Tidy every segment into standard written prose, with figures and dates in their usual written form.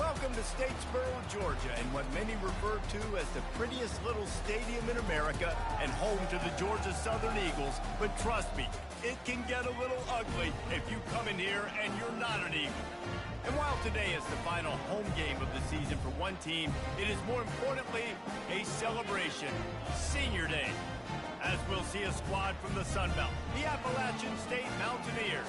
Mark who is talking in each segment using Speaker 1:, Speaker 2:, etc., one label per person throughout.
Speaker 1: Welcome to Statesboro, Georgia, in what many refer to as the prettiest little stadium in America and home to the Georgia Southern Eagles. But trust me, it can get a little ugly if you come in here and you're not an Eagle. And while today is the final home game of the season for one team, it is more importantly a celebration, Senior Day, as we'll see a squad from the Sun Belt, the Appalachian State Mountaineers,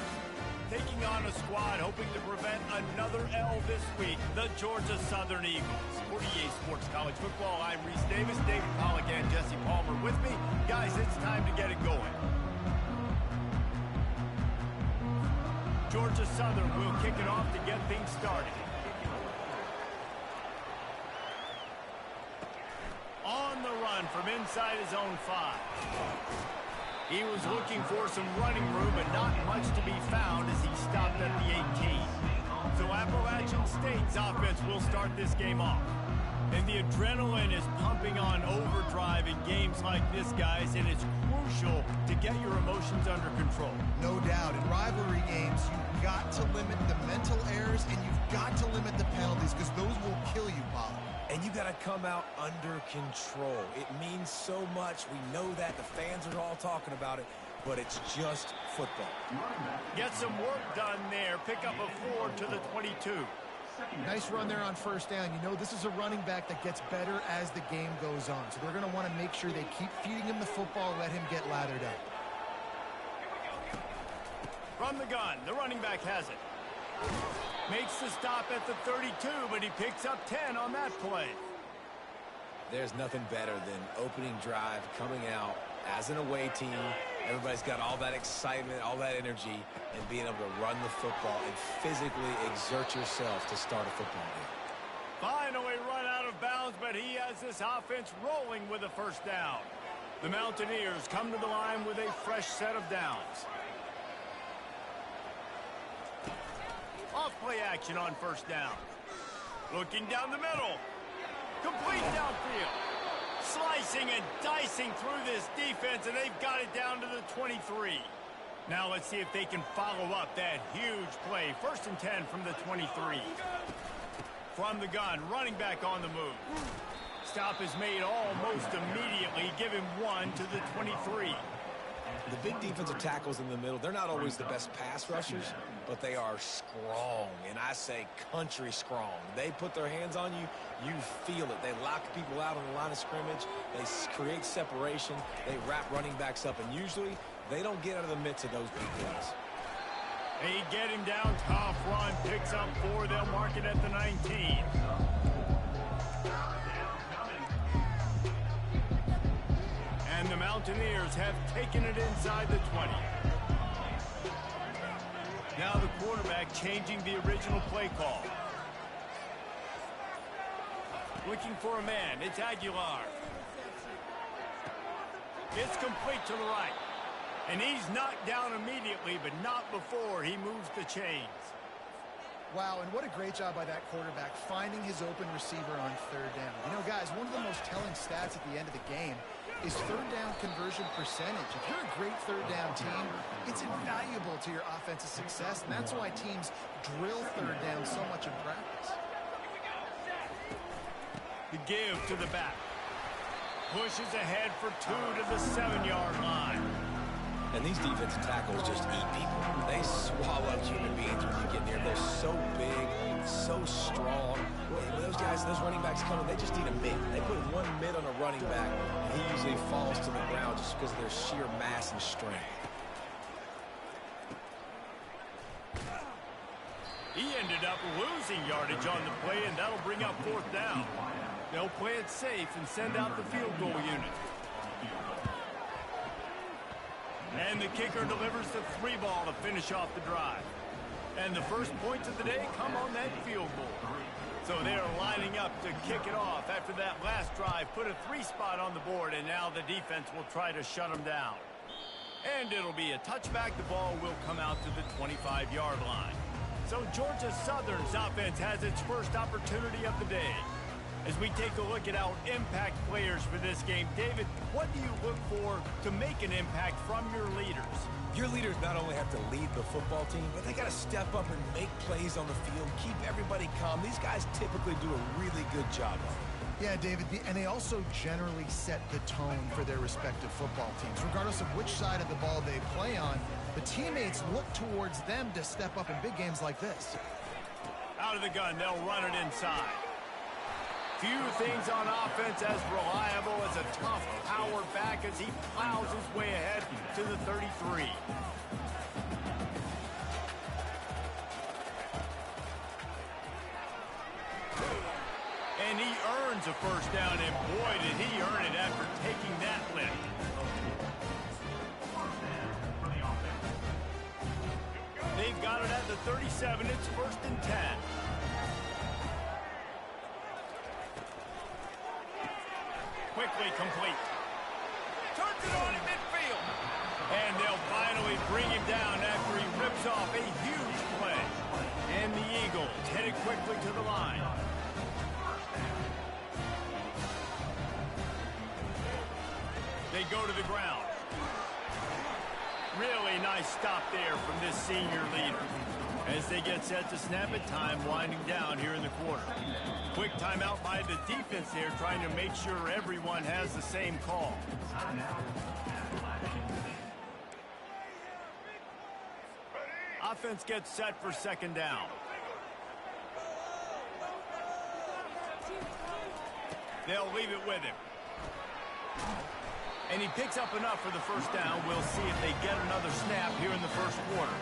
Speaker 1: taking on a squad hoping to prevent another L this week, the Georgia Southern Eagles. For EA Sports College Football, I'm Reese Davis, David Pollack, and Jesse Palmer with me. Guys, it's time to get it going. Georgia Southern will kick it off to get things started. On the run from inside his own 5. He was looking for some running room, but not much to be found as he stopped at the 18. So Appalachian State's offense will start this game off. And the adrenaline is pumping on overdrive in games like this, guys, and it's crucial to get your emotions under control.
Speaker 2: No doubt. In rivalry games, you've got to limit the mental errors, and you've got to limit the penalties, because those will kill you, Bob.
Speaker 3: And you got to come out under control. It means so much. We know that. The fans are all talking about it, but it's just football.
Speaker 1: Get some work done there. Pick up a 4 to the 22.
Speaker 2: Nice run there on first down. You know, this is a running back that gets better as the game goes on. So they're going to want to make sure they keep feeding him the football, let him get lathered up.
Speaker 1: From the gun, the running back has it. Makes the stop at the 32, but he picks up 10 on that play.
Speaker 3: There's nothing better than opening drive, coming out as an away team. Everybody's got all that excitement, all that energy, and being able to run the football and physically exert yourself to start a football game.
Speaker 1: Finally run out of bounds, but he has this offense rolling with a first down. The Mountaineers come to the line with a fresh set of downs. Off-play action on first down. Looking down the middle. Complete downfield. Slicing and dicing through this defense, and they've got it down to the 23. Now let's see if they can follow up that huge play. 1st and 10 from the 23. From the gun, running back on the move. Stop is made almost immediately. Give him 1 to the 23.
Speaker 3: The big defensive tackles in the middle, they're not always the best pass rushers, but they are strong, and I say country strong. They put their hands on you, you feel it. They lock people out on the line of scrimmage. They create separation. They wrap running backs up, and usually they don't get out of the midst of those big plays.
Speaker 1: They get him down, tough run, picks up 4. They'll mark it at the 19. And the Mountaineers have taken it inside the 20. Now the quarterback changing the original play call. Looking for a man. It's Aguilar. It's complete to the right. And he's knocked down immediately, but not before he moves the chains.
Speaker 2: Wow, and what a great job by that quarterback finding his open receiver on third down. You know, guys, one of the most telling stats at the end of the game is third down conversion percentage. If you're a great third down team, it's invaluable to your offensive success, and that's why teams drill third down so much in practice.
Speaker 1: The give to the back. Pushes ahead for 2 to the 7-yard line.
Speaker 3: And these defensive tackles just eat people. They swallow human beings when you get near. They're so big, so strong. When those guys, those running backs come in, they just need a mid. They put one mid on a running back, and he usually falls to the ground just because of their sheer mass and strength.
Speaker 1: He ended up losing yardage on the play, and that'll bring up 4th down. They'll play it safe and send out the field goal unit. And the kicker delivers the 3 ball to finish off the drive. And the first points of the day come on that field goal. So they're lining up to kick it off after that last drive. Put a 3 spot on the board, and now the defense will try to shut them down. And it'll be a touchback. The ball will come out to the 25-yard line. So Georgia Southern's offense has its first opportunity of the day. As we take a look at our impact players for this game, David, what do you look for to make an impact from your leaders?
Speaker 3: Your leaders not only have to lead the football team, but they got to step up and make plays on the field, keep everybody calm. These guys typically do a really good job of it.
Speaker 2: Yeah, David, and they also generally set the tone for their respective football teams. Regardless of which side of the ball they play on, the teammates look towards them to step up in big games like this.
Speaker 1: Out of the gun, they'll run it inside. Few things on offense as reliable as a tough power back as he plows his way ahead to the 33. And he earns a first down, and boy, did he earn it after taking that lift. They've got it at the 37. It's 1st and 10. Quickly complete. Turns it on in midfield. And they'll finally bring him down after he rips off a huge play. And the Eagles headed quickly to the line. They go to the ground. Really nice stop there from this senior leader. As they get set to snap it, time winding down here in the quarter. Quick timeout by the defense there, trying to make sure everyone has the same call. Offense gets set for 2nd down. They'll leave it with him. And he picks up enough for the first down. We'll see if they get another snap here in the 1st quarter.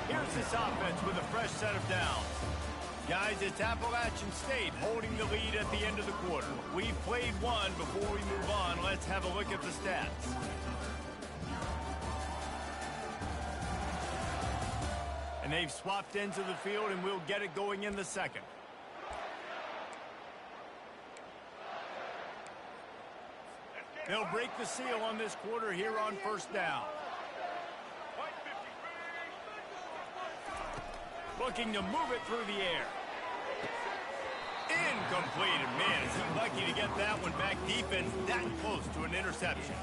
Speaker 1: Here's this offense with a fresh set of downs. Guys, it's Appalachian State holding the lead at the end of the quarter. We've played one. Before we move on, let's have a look at the stats. And they've swapped ends of the field, and we'll get it going in the 2nd. They'll break the seal on this quarter here on 1st down. Looking to move it through the air. Incomplete. And man, is he lucky to get that one back. Defense that close to an interception.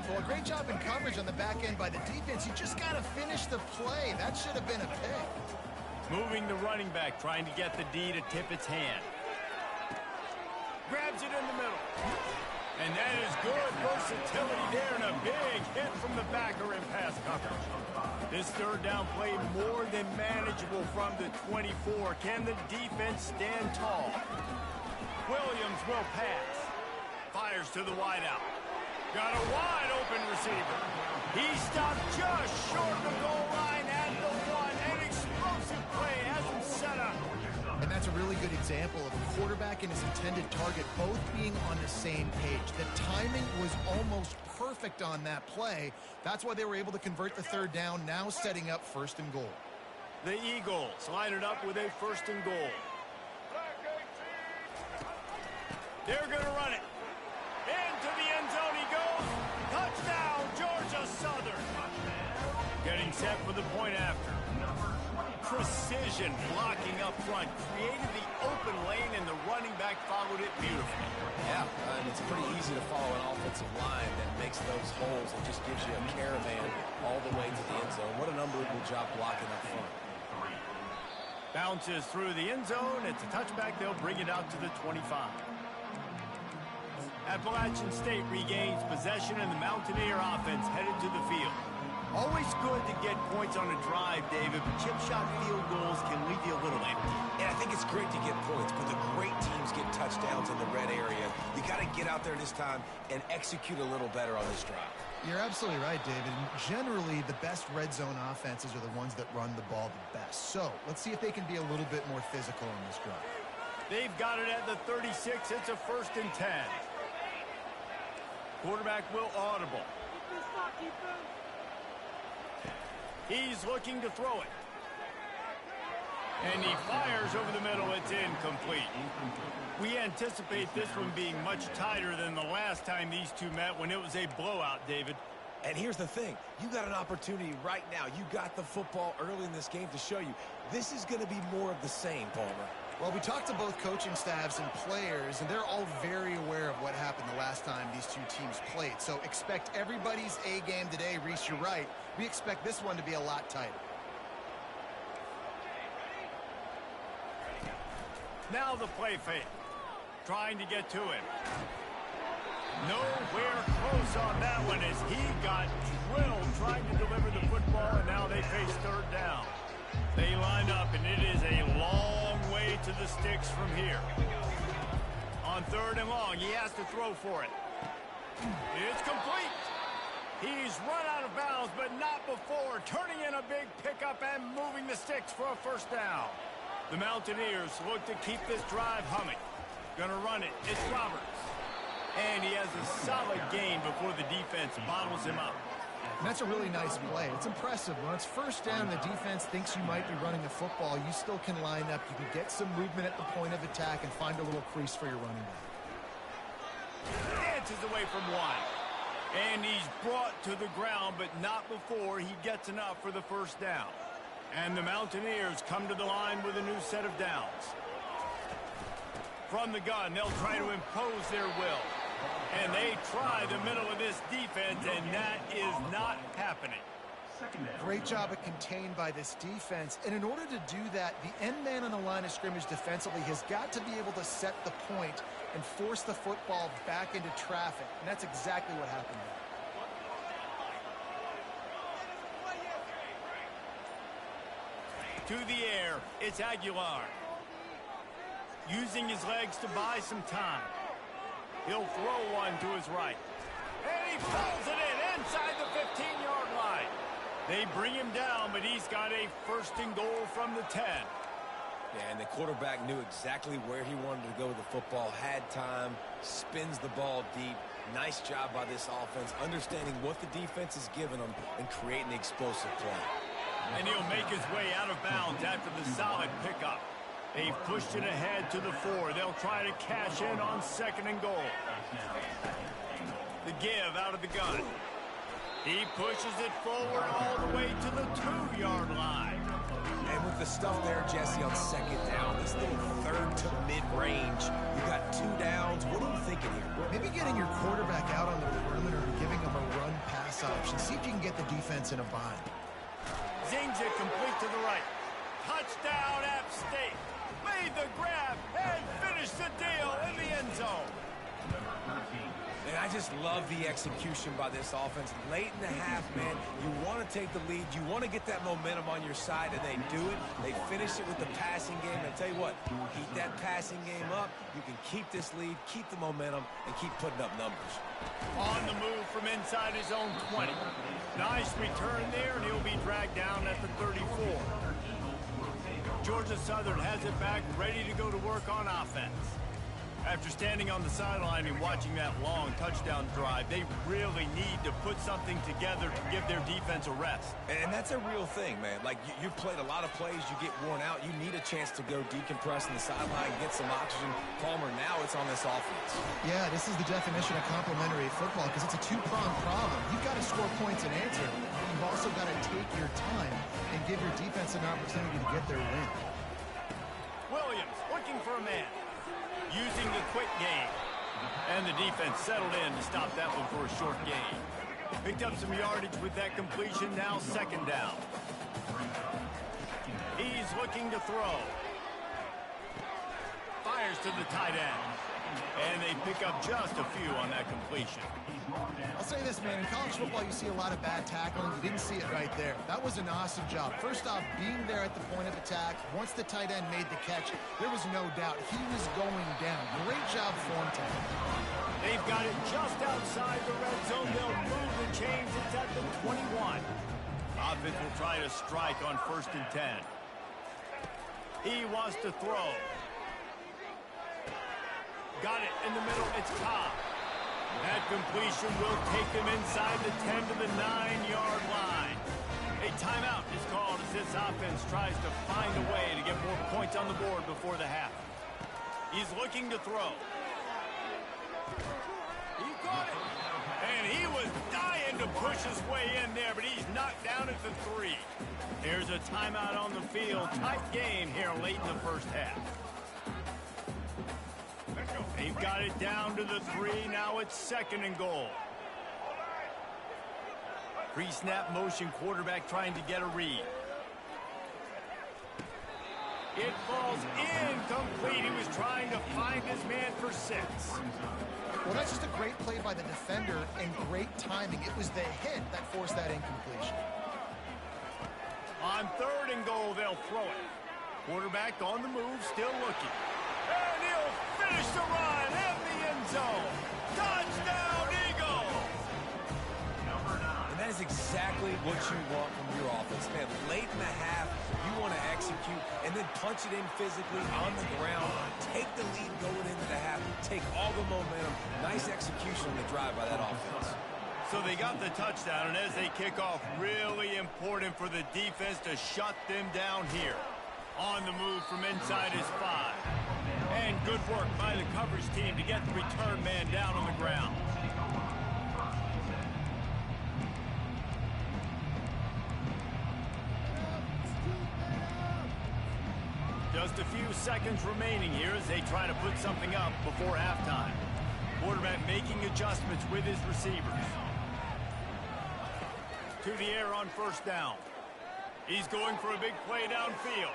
Speaker 2: Well, a great job in coverage on the back end by the defense. You just got to finish the play. That should have been a pick.
Speaker 1: Moving the running back, trying to get the D to tip its hand. Grabs it in the middle. And that is good versatility there, and a big hit from the backer in pass coverage. This 3rd down play more than manageable from the 24. Can the defense stand tall? Williams will pass. Fires to the wideout. Got a wide open receiver. He stopped just short of the goal line at the 1. An explosive play has him set up.
Speaker 2: And that's a really good example of a quarterback and his intended target both being on the same page. The timing was almost perfect on that play. That's why they were able to convert the 3rd down, now setting up 1st and goal.
Speaker 1: The Eagles line it up with a 1st and goal. They're going to run it. Into the end zone he goes. Touchdown, Georgia Southern. Getting set for the point after. Precision blocking up front, created the open lane, and the running back followed it beautifully.
Speaker 3: Yeah, and it's pretty easy to follow an offensive line that makes those holes and just gives you a caravan all the way to the end zone. What an unbelievable job blocking up front.
Speaker 1: Bounces through the end zone. It's a touchback. They'll bring it out to the 25. Appalachian State regains possession, and the Mountaineer offense headed to the field. Always good to get points on a drive, David, but chip shot field goals can leave you a little empty.
Speaker 3: And I think it's great to get points, but the great teams get touchdowns in the red area. You got to get out there this time and execute a little better on this drive.
Speaker 2: You're absolutely right, David. And generally, the best red zone offenses are the ones that run the ball the best. So let's see if they can be a little bit more physical in this drive.
Speaker 1: They've got it at the 36. It's a 1st and 10. Quarterback will audible. He's looking to throw it. And he fires over the middle. It's incomplete. We anticipate this one being much tighter than the last time these two met when it was a blowout, David.
Speaker 3: And here's the thing. You got an opportunity right now. You got the football early in this game to show you. This is going to be more of the same, Palmer.
Speaker 2: Well, we talked to both coaching staffs and players, and they're all very aware of what happened the last time these two teams played. So expect everybody's A game today. Reese, you're right. We expect this one to be a lot tighter.
Speaker 1: Now the play fake. Trying to get to him. Nowhere close on that one as he got drilled trying to deliver the football, and now they face third down. They line up, and it is a long way to the sticks from here. On third and long, he has to throw for it. It's complete. He's run out of bounds, but not before turning in a big pickup and moving the sticks for a first down. The Mountaineers look to keep this drive humming. Gonna run it. It's Roberts. And he has a solid gain before the defense bottles him up.
Speaker 2: And that's a really nice play. It's impressive. When it's first down, the defense thinks you might be running the football. You still can line up. You can get some movement at the point of attack and find a little crease for your running back.
Speaker 1: Dances away from one. And he's brought to the ground, but not before he gets enough for the first down. And the Mountaineers come to the line with a new set of downs. From the gun, they'll try to impose their will. And they try the middle of this defense, and that is not happening.
Speaker 2: Great job of contained by this defense. And in order to do that, the end man on the line of scrimmage defensively has got to be able to set the point and force the football back into traffic. And that's exactly what happened there.
Speaker 1: To the air, it's Aguilar. Using his legs to buy some time. He'll throw one to his right. And he pulls it in inside the 15-yard line. They bring him down, but he's got a first and goal from the 10.
Speaker 3: Yeah, and the quarterback knew exactly where he wanted to go with the football, had time, spins the ball deep. Nice job by this offense, understanding what the defense is giving them and creating the explosive play.
Speaker 1: And he'll make his way out of bounds after the solid pickup. They've pushed it ahead to the 4. They'll try to cash in on second and goal. The give out of the gun. He pushes it forward all the way to the 2-yard line.
Speaker 3: And with the stuff there, Jesse, on second down, this little third to mid-range, you got 2 downs. What are you thinking here?
Speaker 2: Maybe getting your quarterback out on the perimeter and giving him a run-pass option. See if you can get the defense in a bind.
Speaker 1: Zings it complete to the right. Touchdown, App State. Made the grab and finished the deal in the end zone.
Speaker 3: And I just love the execution by this offense. Late in the half, man, you want to take the lead. You want to get that momentum on your side, and they do it. They finish it with the passing game. And I tell you what, keep that passing game up. You can keep this lead, keep the momentum, and keep putting up numbers.
Speaker 1: On the move from inside his own 20. Nice return there, and he'll be dragged down at the 34. Georgia Southern has it back, ready to go to work on offense. After standing on the sideline and watching that long touchdown drive, they really need to put something together to give their defense a rest.
Speaker 3: And that's a real thing, man. Like, you've played a lot of plays, you get worn out, you need a chance to go decompress on the sideline, get some oxygen. Palmer, now it's on this offense.
Speaker 2: Yeah, this is the definition of complementary football because it's a two-pronged problem. You've got to score points and answer, but you've also got to take your time and give your defense an opportunity to get their win.
Speaker 1: Williams looking for a man. Using the quick game. And the defense settled in to stop that one for a short gain. Picked up some yardage with that completion, now second down. He's looking to throw. Fires to the tight end. And they pick up just a few on that completion.
Speaker 2: I'll say this, man. In college football, you see a lot of bad tackling. You didn't see it right there. That was an awesome job. First off, being there at the point of attack. Once the tight end made the catch, there was no doubt he was going down. Great job for him today.
Speaker 1: They've got it just outside the red zone. They'll move the chains. It's at the 21. Offense will try to strike on 1st and 10. He wants to throw. Got it in the middle. It's Cobb. That completion will take them inside the 10 to the 9-yard line. A timeout is called as this offense tries to find a way to get more points on the board before the half. He's looking to throw. He got it. And he was dying to push his way in there, but he's knocked down at the 3. Here's a timeout on the field. Tight game here late in the first half. They've got it down to the 3. Now it's 2nd and goal. Pre-snap motion, quarterback trying to get a read. It falls incomplete. He was trying to find his man for 6.
Speaker 2: Well, that's just a great play by the defender and great timing. It was the hit that forced that incompletion.
Speaker 1: On 3rd and goal, they'll throw it. Quarterback on the move, still looking. And he'll finish the run in the end zone. Touchdown, Eagle!
Speaker 3: And that is exactly what you want from your offense, man. Late in the half, you want to execute and then punch it in physically on the ground. Take the lead going into the half. Take all the momentum. Nice execution on the drive by that offense.
Speaker 1: So they got the touchdown, and as they kick off, really important for the defense to shut them down here. On the move from inside his 5. And good work by the coverage team to get the return man down on the ground. Just a few seconds remaining here as they try to put something up before halftime. Quarterback making adjustments with his receivers. To the air on 1st down. He's going for a big play downfield.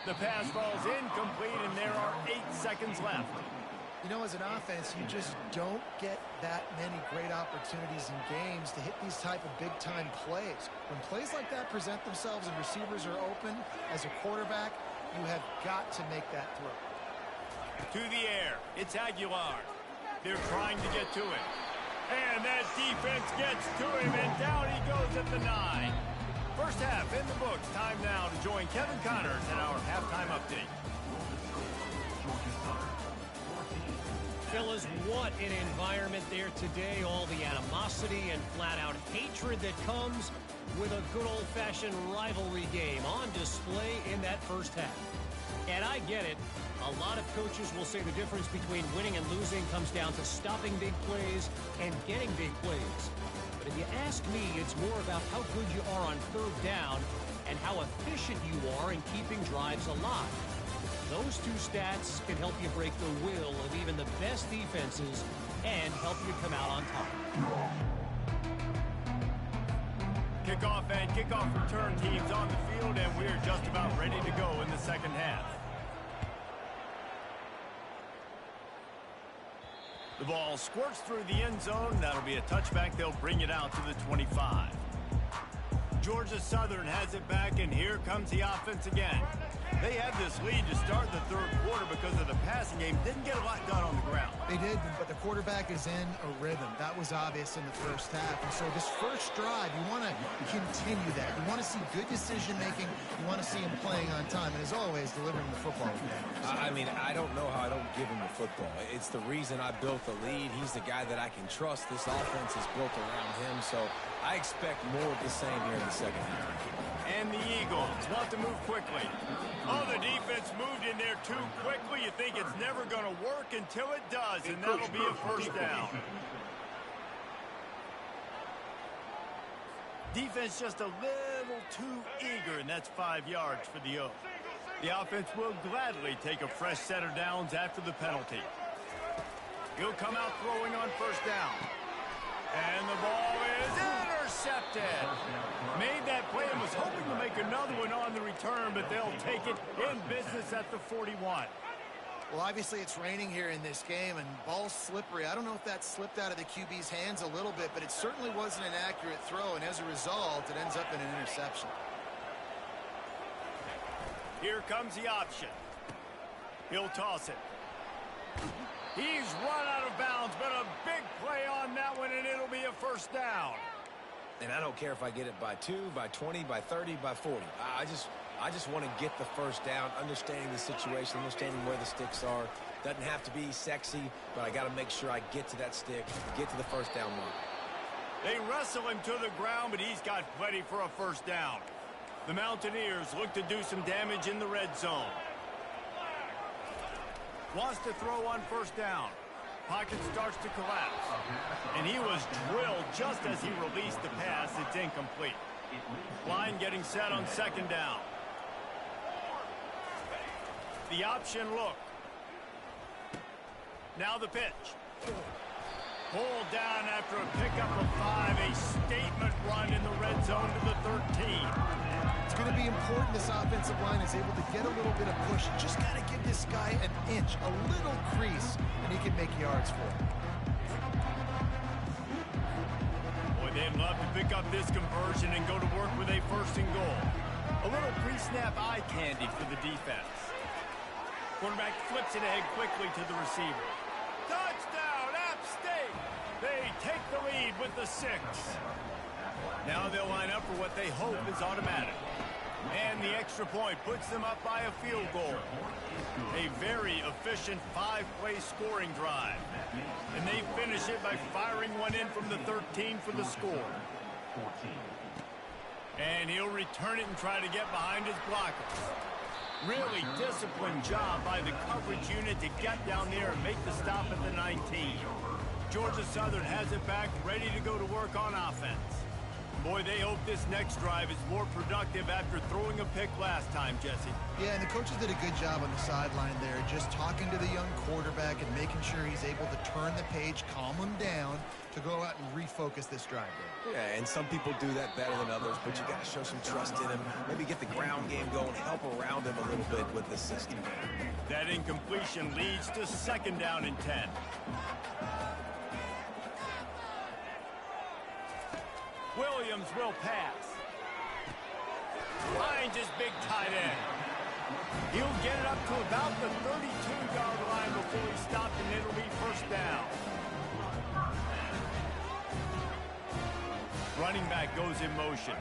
Speaker 1: The pass falls incomplete, and there are 8 seconds left.
Speaker 2: You know, as an offense, you just don't get that many great opportunities in games to hit these type of big-time plays. When plays like that present themselves and receivers are open, as a quarterback, you have got to make that throw.
Speaker 1: To the air. It's Aguilar. They're trying to get to him. And that defense gets to him, and down he goes at the 9. First half in the books. Time now to join Kevin Connors in our halftime update.
Speaker 4: Fellas, what an environment there today. All the animosity and flat-out hatred that comes with a good old-fashioned rivalry game on display in that first half. And I get it. A lot of coaches will say the difference between winning and losing comes down to stopping big plays and getting big plays. But if you ask me, it's more about how good you are on 3rd down and how efficient you are in keeping drives alive. Those 2 stats can help you break the will of even the best defenses and help you come out on top.
Speaker 1: Kickoff and kickoff return teams on the field, and we're just about ready to go in the second half. The ball squirts through the end zone. That'll be a touchback. They'll bring it out to the 25. Georgia Southern has it back, and here comes the offense again. They had this lead to start the 3rd quarter because of the passing game. Didn't get a lot done on the ground.
Speaker 2: They did, but the quarterback is in a rhythm. That was obvious in the first half. And so this first drive, you want to continue that. You want to see good decision-making. You want to see him playing on time. And as always, delivering the football.
Speaker 3: I mean, I don't know how I don't give him the football. It's the reason I built the lead. He's the guy that I can trust. This offense is built around him. So I expect more of the same here in the second half.
Speaker 1: And the Eagles want to move quickly. Oh, the defense moved in there too quickly. You think it's never going to work until it does, and that'll be a 1st down. Defense just a little too eager, and that's 5 yards for the Oaks. The offense will gladly take a fresh set of downs after the penalty. He'll come out throwing on 1st down. And the ball is intercepted. Made that play and was hoping to make another one on the return, but they'll take it in business at the 41.
Speaker 2: Well, obviously it's raining here in this game, and ball's slippery. I don't know if that slipped out of the QB's hands a little bit, but it certainly wasn't an accurate throw, and as a result, it ends up in an interception.
Speaker 1: Here comes the option. He'll toss it. He's run out of bounds, but a big play on that one, and it'll be a 1st down.
Speaker 3: And I don't care if I get it by 2, by 20, by 30, by 40. I just want to get the 1st down, understanding the situation, understanding where the sticks are. Doesn't have to be sexy, but I got to make sure I get to that stick, get to the 1st down line.
Speaker 1: They wrestle him to the ground, but he's got plenty for a 1st down. The Mountaineers look to do some damage in the red zone. Wants to throw on 1st down. Pocket starts to collapse. And he was drilled just as he released the pass. It's incomplete. Line getting set on 2nd down. The option look. Now the pitch. Pulled down after a pickup of 5, a statement run in the red zone to the 13.
Speaker 2: It's going to be important this offensive line is able to get a little bit of push. Just got to give this guy an inch, a little crease, and he can make yards for it.
Speaker 1: Boy, they'd love to pick up this conversion and go to work with a 1st and goal. A little pre-snap eye candy for the defense. Quarterback flips it ahead quickly to the receiver. Touchdown, App State! They take the lead with the 6. Now they'll line up for what they hope is automatic. And the extra point puts them up by a field goal. A very efficient 5-play scoring drive. And they finish it by firing one in from the 13 for the score. And he'll return it and try to get behind his blockers. Really disciplined job by the coverage unit to get down there and make the stop at the 19. Georgia Southern has it back, ready to go to work on offense. Boy, they hope this next drive is more productive after throwing a pick last time, Jesse.
Speaker 2: Yeah, and the coaches did a good job on the sideline there, just talking to the young quarterback and making sure he's able to turn the page, calm him down, to go out and refocus this drive there.
Speaker 3: Yeah, and some people do that better than others, but you got to show some trust in him. Maybe get the ground game going, help around him a little bit with the system.
Speaker 1: That incompletion leads to 2nd down and 10. Williams will pass. Finds his big tight end. He'll get it up to about the 32-yard line before he stopped, and it'll be 1st down. Running back goes in motion.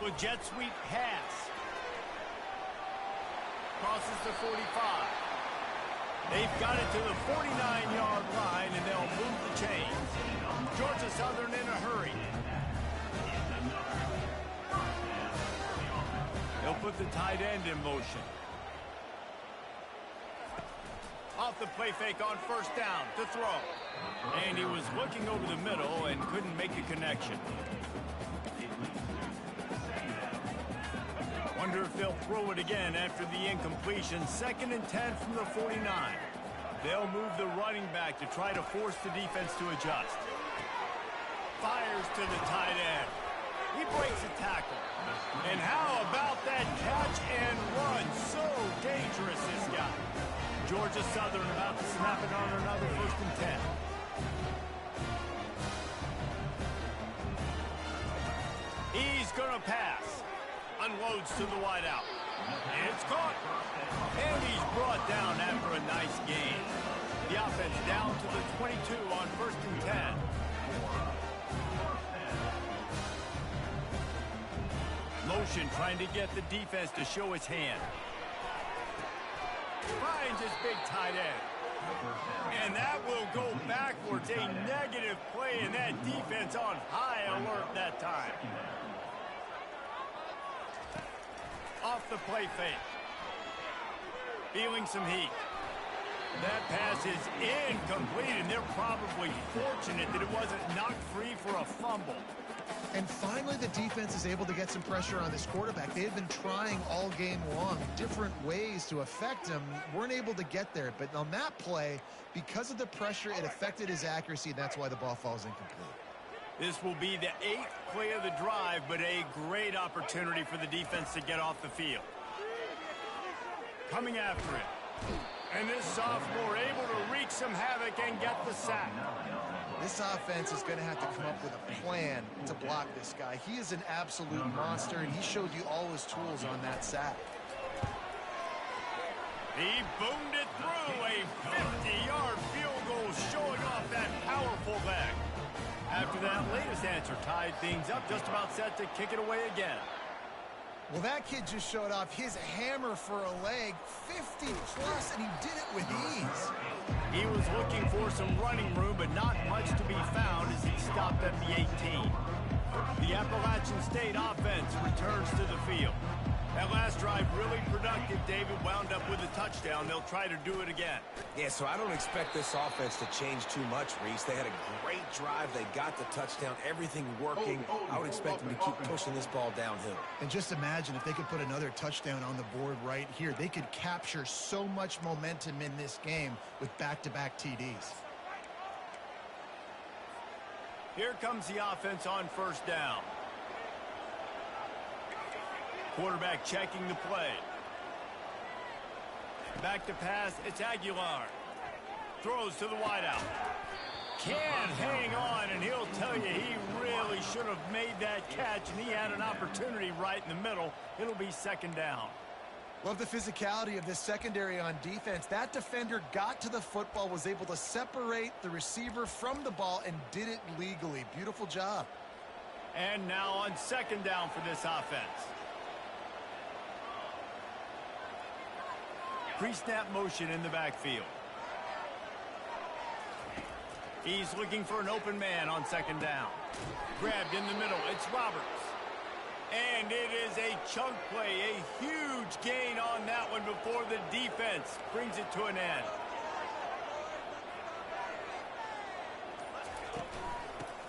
Speaker 1: The jet sweep pass. Crosses the 45. They've got it to the 49-yard line, and they'll move the chains. Georgia Southern in a hurry. They'll put the tight end in motion. Off the play fake on 1st down to throw. And he was looking over the middle and couldn't make a connection. Wonder if they'll throw it again after the incompletion. 2nd and 10 from the 49. They'll move the running back to try to force the defense to adjust. Fires to the tight end. He breaks a tackle. And how about that catch and run? So dangerous, this guy. Georgia Southern about to snap it on another 1st and 10. He's going to pass. Unloads to the wideout. It's caught. And he's brought down after a nice gain. The offense down to the 22 on 1st and 10. Motion trying to get the defense to show its hand. Finds his big tight end. And that will go backwards. A negative play, and that defense on high alert that time. Off the play fake. Feeling some heat. That pass is incomplete, and they're probably fortunate that it wasn't knocked free for a fumble.
Speaker 2: And finally, the defense is able to get some pressure on this quarterback. They had been trying all game long different ways to affect him. Weren't able to get there. But on that play, because of the pressure, it affected his accuracy, and that's why the ball falls incomplete.
Speaker 1: This will be the 8th play of the drive, but a great opportunity for the defense to get off the field. Coming after it. And this sophomore able to wreak some havoc and get the sack.
Speaker 2: This offense is going to have to come up with a plan to block this guy. He is an absolute monster, and he showed you all his tools on that sack.
Speaker 1: He boomed it through. A 50-yard field goal showing off that powerful leg. After that latest answer tied things up, just about set to kick it away again.
Speaker 2: Well, that kid just showed off his hammer for a leg, 50-plus, and he did it with ease.
Speaker 1: He was looking for some running room, but not much to be found as he stopped at the 18. The Appalachian State offense returns to the field. That last drive really productive. David wound up with a touchdown. They'll try to do it again.
Speaker 3: Yeah, so I don't expect this offense to change too much, Reese. They had a great drive. They got the touchdown. Everything working. I would expect them to keep pushing this ball downhill.
Speaker 2: And just imagine if they could put another touchdown on the board right here. They could capture so much momentum in this game with back-to-back TDs.
Speaker 1: Here comes the offense on first down. Quarterback checking the play. Back to pass, it's Aguilar. Throws to the wideout. Can't hang on, and he'll tell you he really should have made that catch, and he had an opportunity right in the middle. It'll be second down.
Speaker 2: Love the physicality of this secondary on defense. That defender got to the football, was able to separate the receiver from the ball, and did it legally. Beautiful job.
Speaker 1: And now on second down for this offense. Pre-snap motion in the backfield. He's looking for an open man on second down. Grabbed in the middle. It's Roberts. And it is a chunk play. A huge gain on that one before the defense brings it to an end.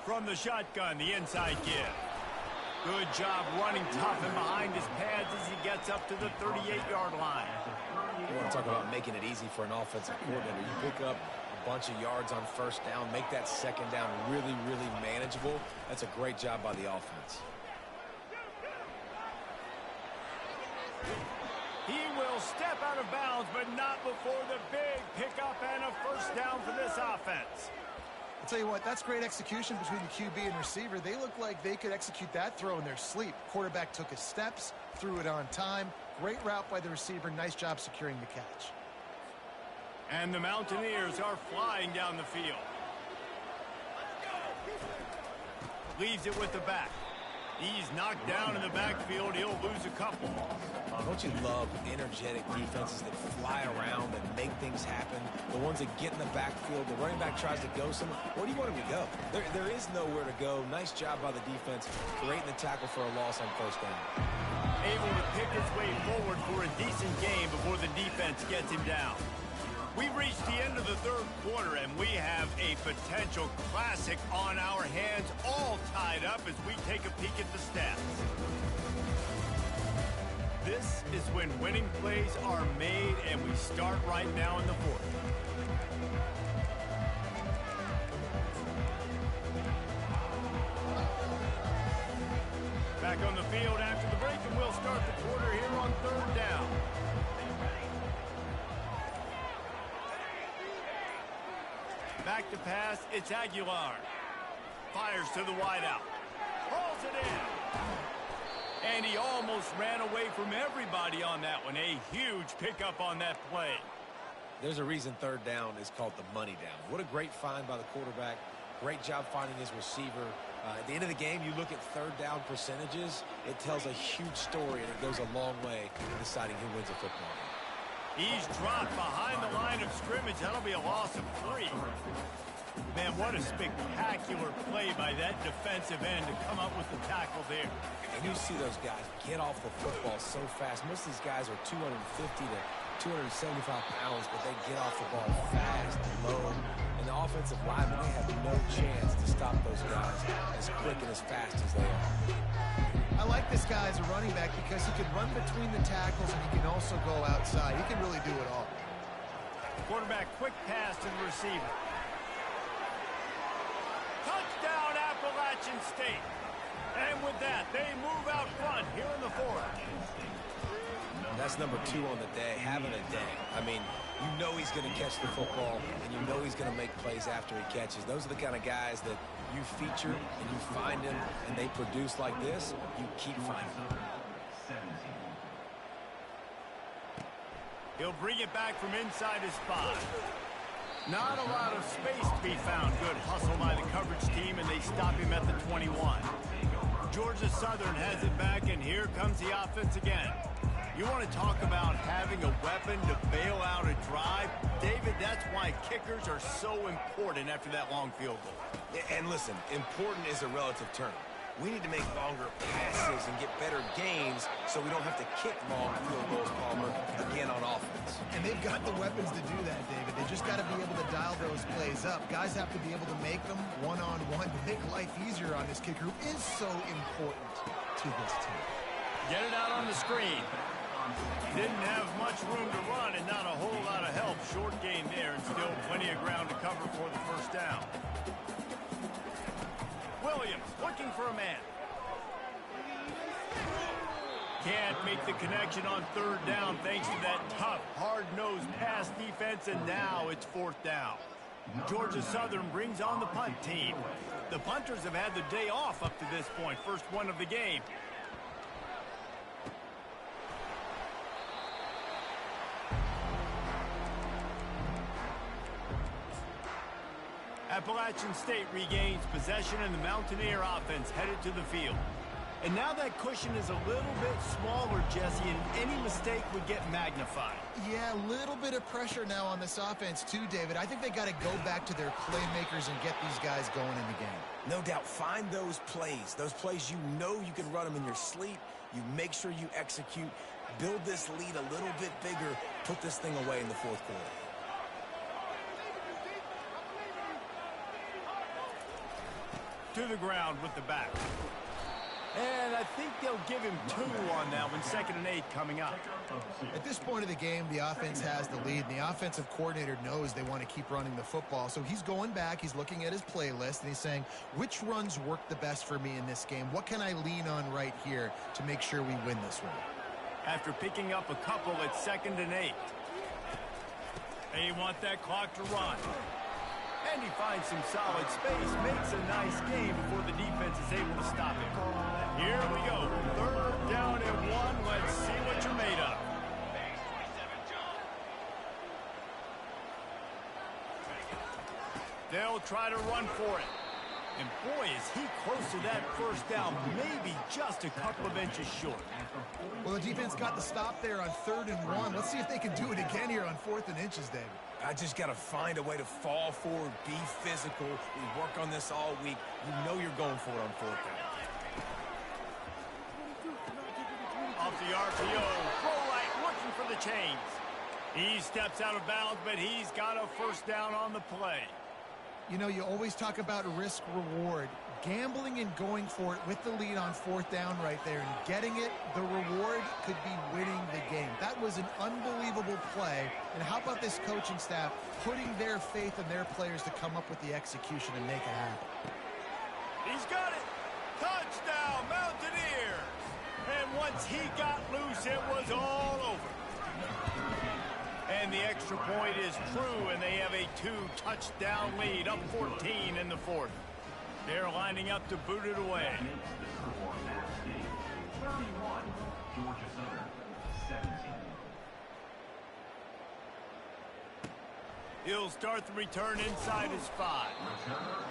Speaker 1: From the shotgun, the inside give. Good job running tough and behind his pads as he gets up to the 38-yard line.
Speaker 3: You want to talk about making it easy for an offensive coordinator. You pick up a bunch of yards on first down, make that second down really, really manageable. That's a great job by the offense.
Speaker 1: He will step out of bounds, but not before the big pickup and a first down for this offense.
Speaker 2: I'll tell you what, that's great execution between the QB and receiver. They look like they could execute that throw in their sleep. Quarterback took his steps, threw it on time. Great route by the receiver. Nice job securing the catch.
Speaker 1: And the Mountaineers are flying down the field. Leaves it with the back. He's knocked down in the backfield. He'll lose a couple.
Speaker 3: Don't you love energetic defenses that fly around and make things happen? The ones that get in the backfield, the running back tries to go somewhere. Where do you want him to go? There is nowhere to go. Nice job by the defense, creating the tackle for a loss on first down.
Speaker 1: Able to pick his way forward for a decent game before the defense gets him down. We've reached the end of the third quarter, and we have a potential classic on our hands, all tied up as we take a peek at the stats. This is when winning plays are made, and we start right now in the fourth. Back on the field after the break, and we'll start the quarter here on third down. Back to pass, it's Aguilar. Fires to the wideout. Hauls it in. And he almost ran away from everybody on that one. A huge pickup on that play.
Speaker 3: There's a reason third down is called the money down. What a great find by the quarterback. Great job finding his receiver. At the end of the game, you look at third down percentages. It tells a huge story, and it goes a long way in deciding who wins a football game.
Speaker 1: He's dropped behind the line of scrimmage. That'll be a loss of 3. Man, what a spectacular play by that defensive end to come up with the tackle there.
Speaker 3: And you see those guys get off the football so fast. Most of these guys are 250 to 275 pounds, but they get off the ball fast, low. And the offensive linemen, they have no chance to stop those guys as quick and as fast as they are.
Speaker 2: I like this guy as a running back because he can run between the tackles and he can also go outside. He can really do it all.
Speaker 1: Quarterback quick pass to the receiver. Touchdown Appalachian State. And with that, they move out front here in the fourth.
Speaker 3: That's number 2 on the day, having a day. I mean, you know he's going to catch the football, and you know he's going to make plays after he catches. Those are the kind of guys that you feature and you find them, and they produce like this. You keep finding them.
Speaker 1: He'll bring it back from inside his spot. Not a lot of space to be found. Good hustle by the coverage team, and they stop him at the 21. Georgia Southern has it back, and here comes the offense again. You want to talk about having a weapon to bail out a drive? David, that's why kickers are so important after that long field goal.
Speaker 3: And listen, important is a relative term. We need to make longer passes and get better gains so we don't have to kick long field goals, Palmer, again on offense.
Speaker 2: And they've got the weapons to do that, David. They just got to be able to dial those plays up. Guys have to be able to make them one-on-one to make life easier on this kicker, who is so important to this team.
Speaker 1: Get it out on the screen. Didn't have much room to run and not a whole lot of help. Short gain there and still plenty of ground to cover for the first down. Williams looking for a man. Can't make the connection on third down thanks to that tough, hard-nosed pass defense, and now it's fourth down. Georgia Southern brings on the punt team. The punters have had the day off up to this point. First one of the game. Appalachian State regains possession, and the Mountaineer offense headed to the field. And now that cushion is a little bit smaller, Jesse, and any mistake would get magnified.
Speaker 2: Yeah, a little bit of pressure now on this offense too, David. I think they got to go back to their playmakers and get these guys going in the game.
Speaker 3: No doubt, find those plays you know you can run them in your sleep. You make sure you execute, build this lead a little bit bigger, put this thing away in the fourth quarter.
Speaker 1: To the ground with the back. And I think they'll give him 2 on that one. 2nd and 8 coming up.
Speaker 2: At this point of the game, the offense has the lead, and the offensive coordinator knows they want to keep running the football. So he's going back, he's looking at his playlist, and he's saying, which runs work the best for me in this game? What can I lean on right here to make sure we win this one?
Speaker 1: After picking up a couple, it's 2nd and 8. They want that clock to run. And he finds some solid space, makes a nice game before the defense is able to stop him. Here we go. 3rd down and 1. Let's see what you're made of. They'll try to run for it. And boy, is he close to that first down, maybe just a couple of inches short.
Speaker 2: Well, the defense got the stop there on 3rd and 1. Let's see if they can do it again here on 4th and inches, David.
Speaker 3: I just got to find a way to fall forward, be physical. We work on this all week. You know you're going for it on 4th down.
Speaker 1: Off the RPO, throw right, looking for the chains. He steps out of bounds, but he's got a first down on the play.
Speaker 2: You know, you always talk about risk-reward. Gambling and going for it with the lead on 4th down right there and getting it, the reward could be winning the game. That was an unbelievable play. And how about this coaching staff putting their faith in their players to come up with the execution and make it happen?
Speaker 1: He's got it. Touchdown, Mountaineers. And once he got loose, it was all over. And the extra point is true, and they have a 2-touchdown lead, up 14 in the 4th. They're lining up to boot it away.
Speaker 5: 31, Georgia Southern, 17.
Speaker 1: He'll start the return inside his 5.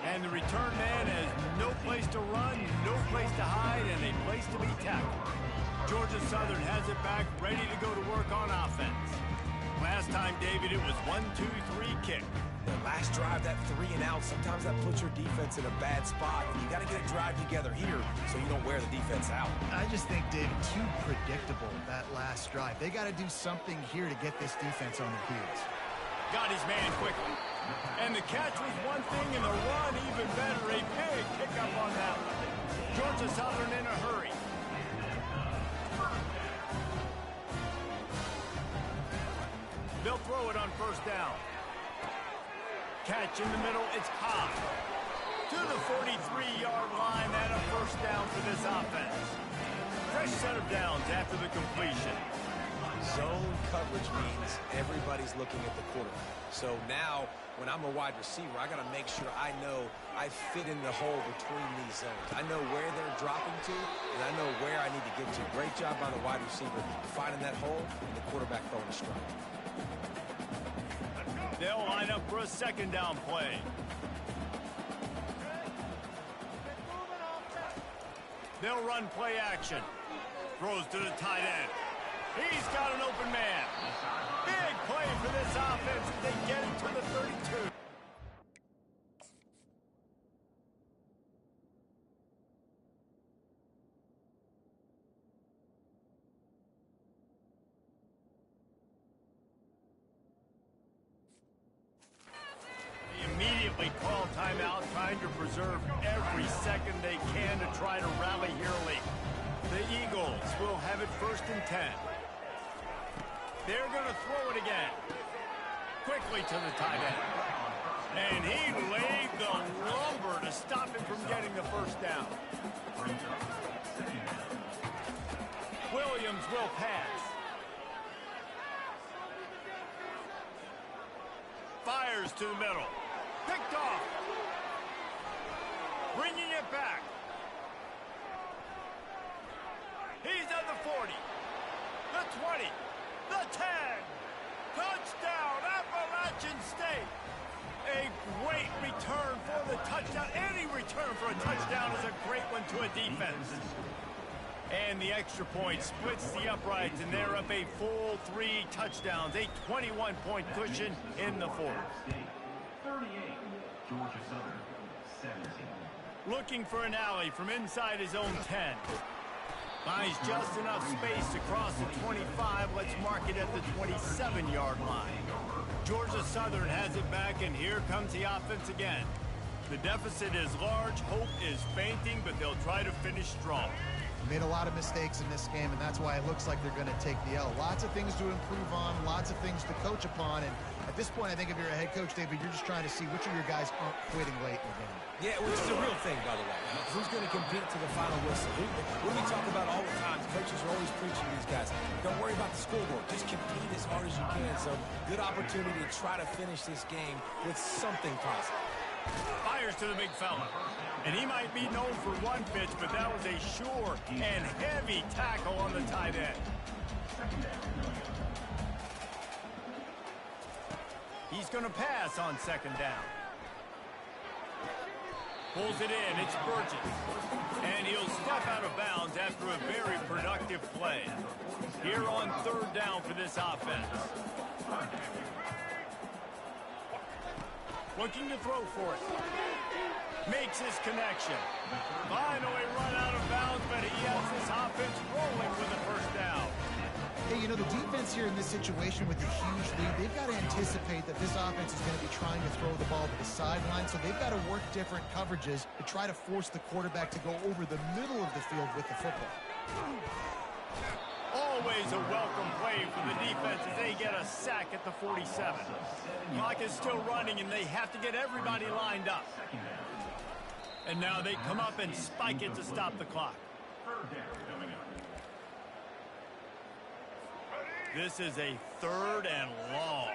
Speaker 1: And the return man has no place to run, no place to hide, and a place to be tackled. Georgia Southern has it back, ready to go to work on offense. Last time, David, it was 1-2-3 kick.
Speaker 3: The last drive, that 3 and out, sometimes that puts your defense in a bad spot, and you got to get a drive together here so you don't wear the defense out.
Speaker 2: I just think, David, too predictable, that last drive. They got to do something here to get this defense on their heels.
Speaker 1: Got his man quickly. And the catch was one thing, and the run even better. A big pickup on that one. Georgia Southern in a hurry. They'll throw it on first down. Catch in the middle, it's high. To the 43-yard line, and a first down for this offense. Fresh set of downs after the completion.
Speaker 3: Zone coverage means everybody's looking at the quarterback. So now, when I'm a wide receiver, I got to make sure I know I fit in the hole between these zones. I know where they're dropping to, and I know where I need to get to. Great job by the wide receiver finding that hole, and the quarterback throwing a strike.
Speaker 1: They'll line up for a second down play. They'll run play action. Throws to the tight end. He's got an open man. Big play for this offense as they get it to the 32. immediately call timeout, trying to preserve every second they can to try to rally here late. The Eagles will have it 1st and 10. They're going to throw it again. Quickly to the tight end. And he laid the lumber to stop him from getting the 1st down. Williams will pass. Fires to the middle. Picked off. Bringing it back. He's at the 40. The 20. The 10. Touchdown, Appalachian State. A great return for the touchdown. Any return for a touchdown is a great one to a defense. And the extra point splits the uprights, and they're up a full 3 touchdowns, a 21-point cushion in the 4th.
Speaker 5: 38, Georgia Southern, 17.
Speaker 1: Looking for an alley from inside his own 10. Finds just enough space to cross the 25. Let's mark it at the 27-yard line. Georgia Southern has it back, and here comes the offense again. The deficit is large, hope is fainting, but they'll try to finish strong.
Speaker 2: Made a lot of mistakes in this game, and that's why it looks like they're going to take the L. Lots of things to improve on, lots of things to coach upon, and at this point, I think if you're a head coach, David, you're just trying to see which of your guys aren't quitting late in the game.
Speaker 3: Yeah, which is a real thing, by the way. Who's going to compete to the final whistle? What do we talk about all the time? Coaches are always preaching to these guys. Don't worry about the scoreboard. Just compete as hard as you can. So, good opportunity to try to finish this game with something positive.
Speaker 1: Fires to the big fella. And he might be known for one pitch, but that was a sure and heavy tackle on the tight end. He's going to pass on 2nd down. Pulls it in. It's Burgess. And he'll step out of bounds after a very productive play. Here on 3rd down for this offense. Looking to throw for it. Makes his connection. Finally run out of bounds, but he has this offense rolling with the 1st down.
Speaker 2: Hey, you know, the defense here in this situation with a huge lead, they've got to anticipate that this offense is going to be trying to throw the ball to the sideline, so they've got to work different coverages to try to force the quarterback to go over the middle of the field with the football.
Speaker 1: Always a welcome play for the defense as they get a sack at the 47. Clock is still running, and they have to get everybody lined up. And now they come up and spike it to stop the clock. This is a 3rd and long.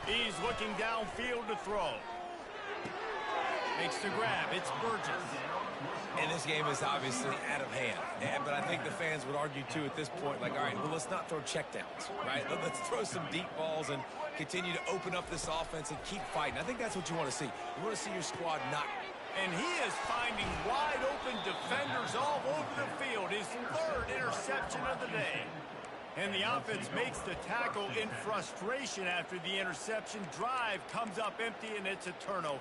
Speaker 1: He's looking downfield to throw. Makes the grab. It's Burgess.
Speaker 3: And this game is obviously out of hand. But I think the fans would argue, too, at this point, like, all right, well, let's not throw checkdowns, right? Let's throw some deep balls and continue to open up this offense and keep fighting. I think that's what you want to see. You want to see your squad not.
Speaker 1: And he is finding wide-open defenders all over the field. His 3rd interception of the day. And the offense makes the tackle in frustration after the interception. Drive comes up empty, and it's a turnover.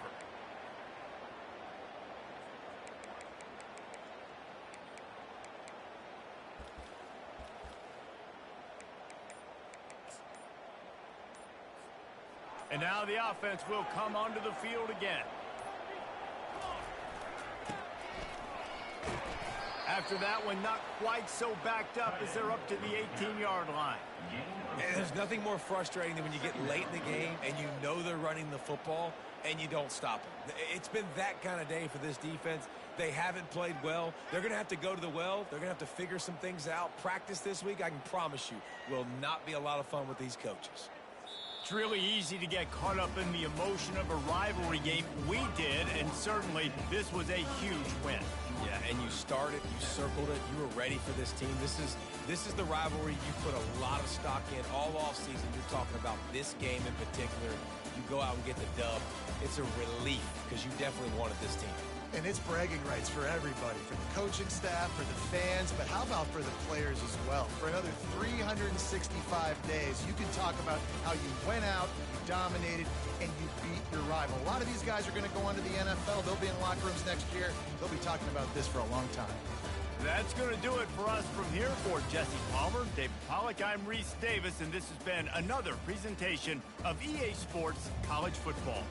Speaker 1: And now the offense will come onto the field again. After that one, not quite so backed up as they're up to the 18-yard line.
Speaker 3: And there's nothing more frustrating than when you get late in the game and you know they're running the football and you don't stop them. It's been that kind of day for this defense. They haven't played well. They're going to have to go to the well. They're going to have to figure some things out. Practice this week, I can promise you, will not be a lot of fun with these coaches.
Speaker 1: It's really easy to get caught up in the emotion of a rivalry game. We did, and certainly this was a huge win.
Speaker 3: Yeah, and you started, you circled it, you were ready for this team. This is the rivalry you put a lot of stock in all offseason. You're talking about this game in particular. You go out and get the dub. It's a relief because you definitely wanted this team.
Speaker 2: And it's bragging rights for everybody, for the coaching staff, for the fans, but how about for the players as well? For another 365 days, you can talk about how you went out, you dominated, and you beat your rival. A lot of these guys are going to go on to the NFL. They'll be in locker rooms next year. They'll be talking about this for a long time.
Speaker 1: That's going to do it for us from here. For Jesse Palmer, David Pollack, I'm Reese Davis, and this has been another presentation of EA Sports College Football.